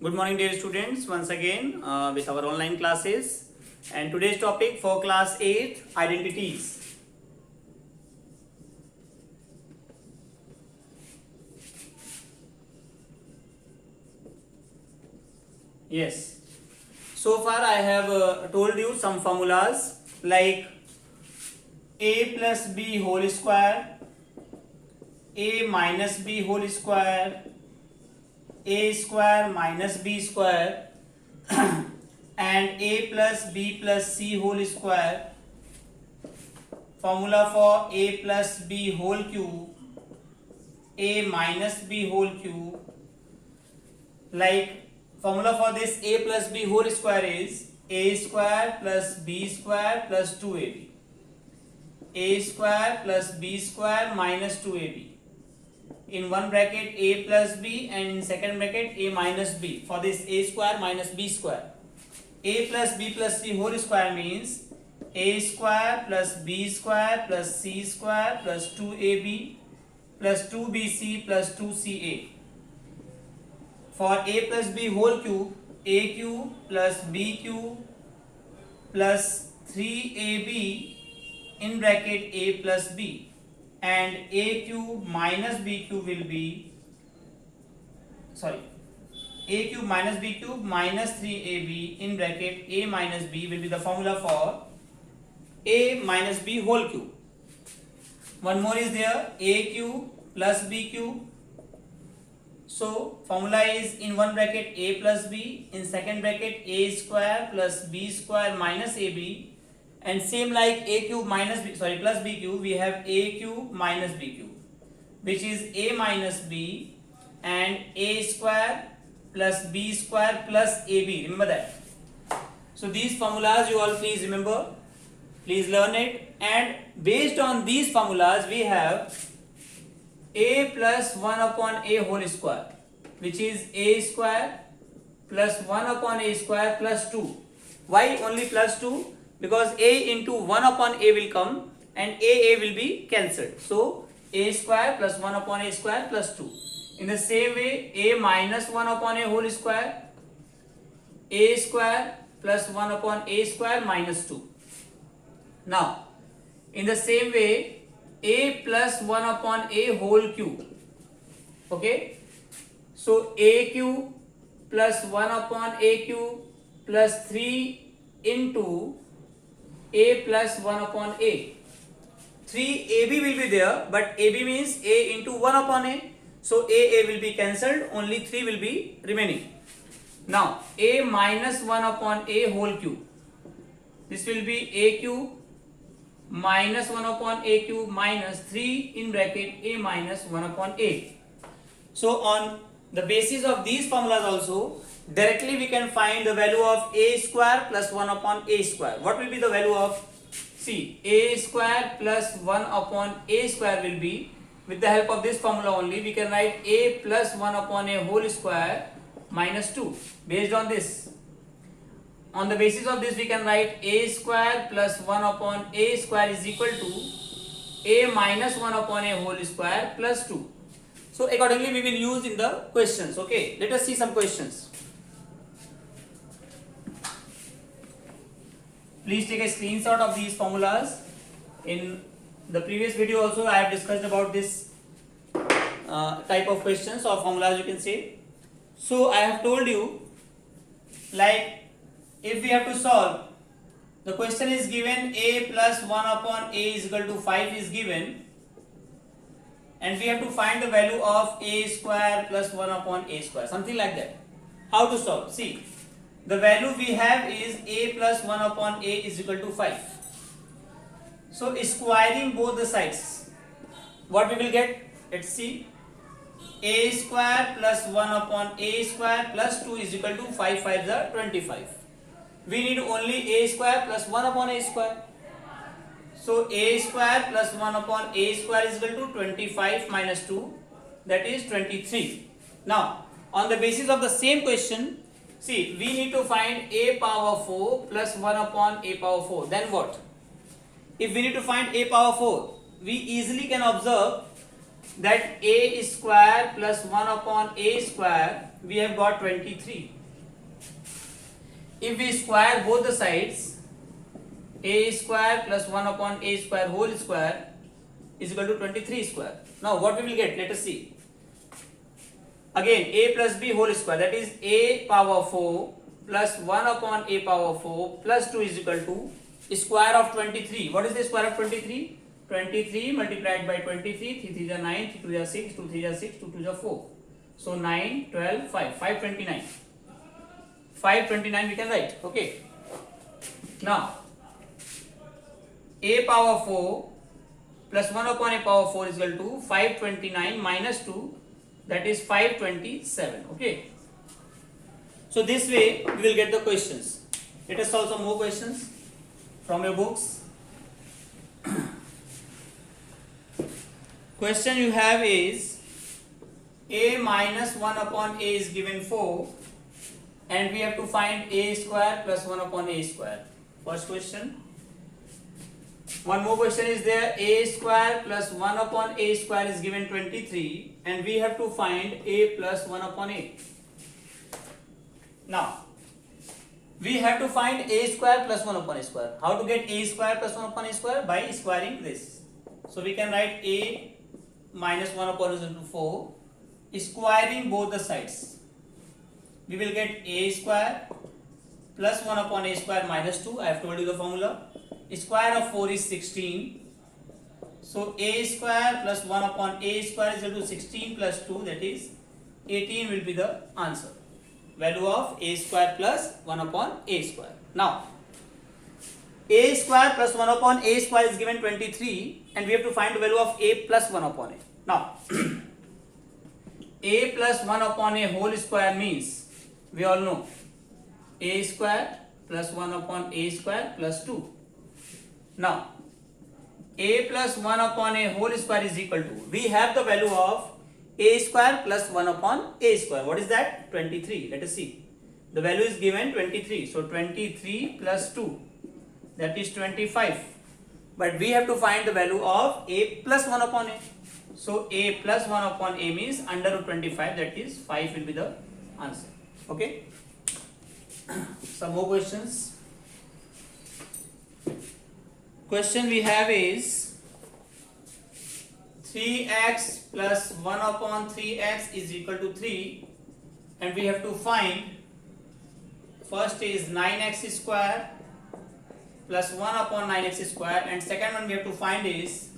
Good morning, dear students. Once again with our online classes, and today's topic for class 8 identities. Yes. So far, I have told you some formulas like a plus b whole square, a minus b whole square, a square minus b square and a plus b plus c whole square, formula for a plus b whole cube, a minus b whole cube, like formula for this a plus b whole square is a square plus b square plus 2ab, a square plus b square minus 2ab, in one bracket a plus b and in second bracket a minus b. For this a square minus b square, a plus b plus c whole square means a square plus b square plus c square plus 2ab plus 2bc plus 2ca. For a plus b whole cube, a cube plus b cube plus 3ab in bracket a plus b, and a cube minus b cube will be a cube minus b cube minus 3ab in bracket a minus b will be the formula for a minus b whole cube. One more is there, a cube plus b cube. So formula is in one bracket a plus b, in second bracket a square plus b square minus ab, and same like a cube minus b plus b cube, we have a cube minus b cube, which is a minus b and a square plus b square plus ab. Remember that. So these formulas you all please remember, please learn it, and based on these formulas we have a plus 1 upon a whole square, which is a square plus 1 upon a square plus 2. Why only plus 2? Because a into 1 upon a will come and a will be cancelled. So a square plus 1 upon a square plus 2. In the same way, a minus 1 upon a whole square, a square plus 1 upon a square minus 2. Now, in the same way, a plus 1 upon a whole cube. Okay. So a cube plus 1 upon a cube plus 3 into a plus 1 upon a. 3ab will be there, but ab means a into 1 upon a. So a will be cancelled, only 3 will be remaining. Now a minus 1 upon a whole cube. This will be a cube minus 1 upon a cube minus 3 in bracket a minus 1 upon a. So on the basis of these formulas also, directly we can find the value of a square plus 1 upon a square. What will be the value of, see, a square plus 1 upon a square will be, with the help of this formula only, we can write a plus 1 upon a whole square minus 2. Based on this, on the basis of this we can write a square plus 1 upon a square is equal to a minus 1 upon a whole square plus 2. So accordingly we will use in the questions. Okay, let us see some questions. Please take a screenshot of these formulas. In the previous video also I have discussed about this type of questions or formulas, you can say. So I have told you, like if we have to solve, the question is given a plus 1 upon a is equal to 5 is given, and we have to find the value of a square plus 1 upon a square, something like that. How to solve? See, the value we have is a plus 1 upon a is equal to 5. So squaring both the sides, what we will get? Let's see. A square plus 1 upon a square plus 2 is equal to 5 5s are 25. We need only a square plus 1 upon a square. So a square plus 1 upon a square is equal to 25 minus 2, that is 23. Now on the basis of the same question, see, we need to find a power 4 plus 1 upon a power 4. Then what? If we need to find a power 4, we easily can observe that a square plus 1 upon a square we have got 23. If we square both the sides, a square plus 1 upon a square whole square is equal to 23 square. Now what we will get? Let us see. Again, a plus b whole square, that is a power 4 plus 1 upon a power 4 plus 2 is equal to square of 23. What is the square of 23? 23 multiplied by 23, 3 3 is 9, 3 2 is 6, 2 3 is 6, 2 2 is 4. So 9, 12, 5, 529. 529 we can write. Okay. Now, a power 4 plus 1 upon a power 4 is equal to 529 minus 2, that is 527. Okay. So this way we will get the questions. Let us solve some more questions from your books. Question you have is a minus 1 upon a is given 4 and we have to find a square plus 1 upon a square. First question. One more question is there. A square plus 1 upon a square is given 23 and we have to find a plus 1 upon a. Now, we have to find a square plus 1 upon a square. How to get a square plus 1 upon a square? By squaring this. So we can write a minus 1 upon a is equal to 4. Squaring both the sides, we will get a square plus 1 upon a square minus 2. I have told you the formula. Square of 4 is 16. So a square plus 1 upon a square is equal to 16 plus 2, that is 18 will be the answer. Value of a square plus 1 upon a square. Now, a square plus 1 upon a square is given 23 and we have to find the value of a plus 1 upon a. Now, a plus 1 upon a whole square means, we all know, a square plus 1 upon a square plus 2. Now, a plus 1 upon a whole square is equal to, we have the value of a square plus 1 upon a square. What is that? 23. Let us see. The value is given 23. So 23 plus 2, that is 25. But we have to find the value of a plus 1 upon a. So a plus 1 upon a means under root 25, that is 5 will be the answer. Okay. Some more questions. Question we have is 3x plus 1 upon 3x is equal to 3 and we have to find, first is 9x square plus 1 upon 9x square and second one we have to find is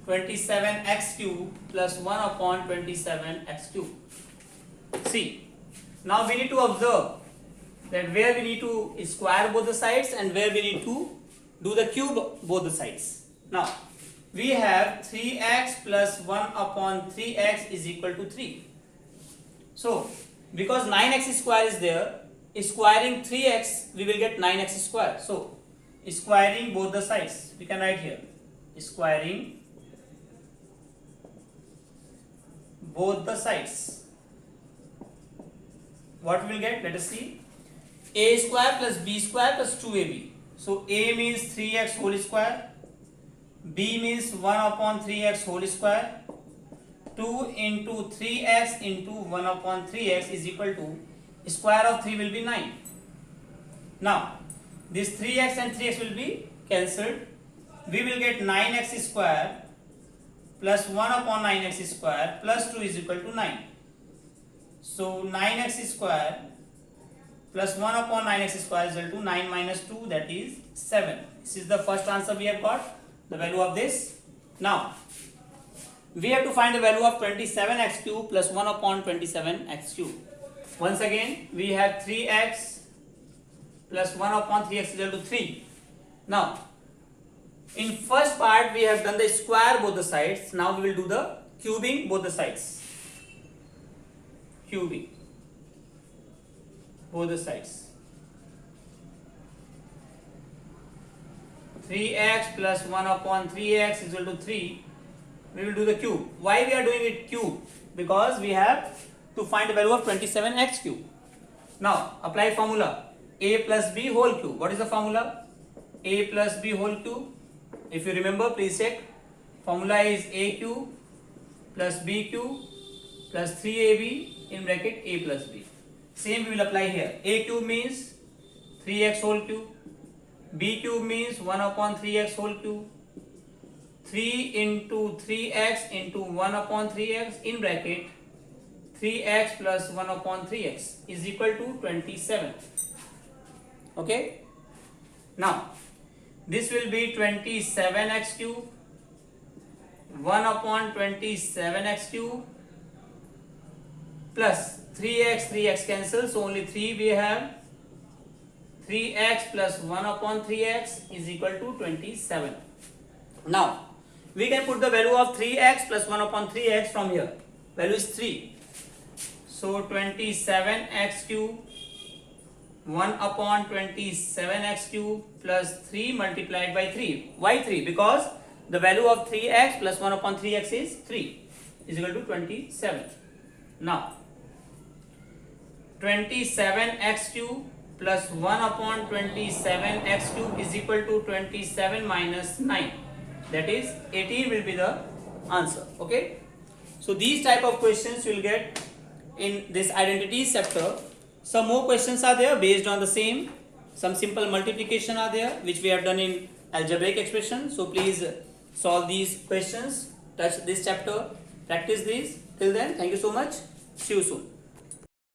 27x cube plus 1 upon 27x cube. See, now we need to observe that where we need to square both the sides and where we need to do the cube both the sides. Now, we have 3x plus 1 upon 3x is equal to 3. So, because 9x square is there, squaring 3x, we will get 9x square. So, squaring both the sides, we can write here, squaring both the sides. What we will get? Let us see. A square plus b square plus 2ab. So, a means 3x whole square, b means 1 upon 3x whole square, 2 into 3x into 1 upon 3x is equal to, square of 3 will be 9. Now, this 3x and 3x will be cancelled. We will get 9x square plus 1 upon 9x square plus 2 is equal to 9. So, 9x square plus 1 upon 9x square is equal to 9 minus 2, that is 7. This is the first answer we have got, the value of this. Now, we have to find the value of 27x cube plus 1 upon 27x cube. Once again, we have 3x plus 1 upon 3x is equal to 3. Now, in first part we have done the square both the sides. Now we will do the cubing both the sides. Cubing both the sides. 3x plus 1 upon 3x is equal to 3. We will do the cube. Why we are doing it cube? Because we have to find the value of 27x cube. Now apply formula a plus b whole cube. What is the formula? A plus b whole cube. If you remember, please check. Formula is a cube plus b cube plus 3ab in bracket a plus b. Same we will apply here. A cube means 3x whole cube. B cube means 1 upon 3x whole cube. 3 into 3x into 1 upon 3x in bracket 3x plus 1 upon 3x is equal to 27. Okay. Now this will be 27x cube 1 upon 27x cube plus 3x cancels, so only 3 we have. 3x plus 1 upon 3x is equal to 27. Now we can put the value of 3x plus 1 upon 3x from here. Value is 3. So 27x cube 1 upon 27x cube plus 3 multiplied by 3. Why 3? Because the value of 3x plus 1 upon 3x is 3 is equal to 27. Now 27x cube plus 1 upon 27x cube is equal to 27 minus 9. That is 18 will be the answer. Okay. So these type of questions you will get in this identities chapter. Some more questions are there based on the same. Some simple multiplication are there which we have done in algebraic expression. So please solve these questions, touch this chapter, practice these. Till then, thank you so much. See you soon.